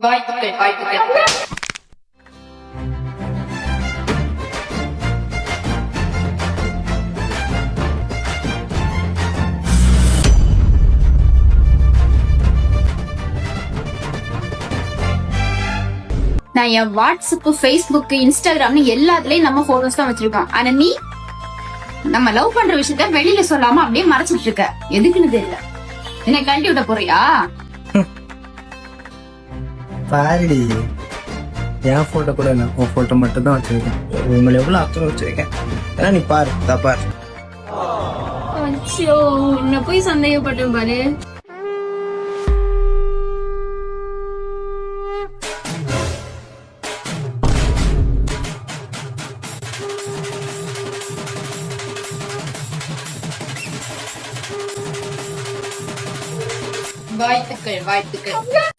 வாழ்த்துக்கள் வாழ்த்துக்கள். நான் என் வாட்ஸ்அப், ஃபேஸ்புக், இன்ஸ்டாகிராம்னு எல்லாத்துலயும் நம்ம போட்டோஸ் தான் வச்சிருக்கோம். ஆனா நீ நம்ம லவ் பண்ற விஷயத்த வெளியில சொல்லாம அப்படியே மறைச்சிட்டு இருக்க. எதுக்குன்னு தெரியல. என்ன கழட்டி விட போறியா? பாருடி, என் போட்டோ கூட இல்லை, உன் போட்டோ மட்டும் தான் வச்சிருக்கேன். உங்களை எவ்வளவு அக்கறை வச்சிருக்கேன் ஏன்னா நீ பாரு, பாரு. அச்சோ, உன்னை போய் சந்தேகப்பட்டேன் பாரு. வாழ்த்துக்கள் வாழ்த்துக்கள்.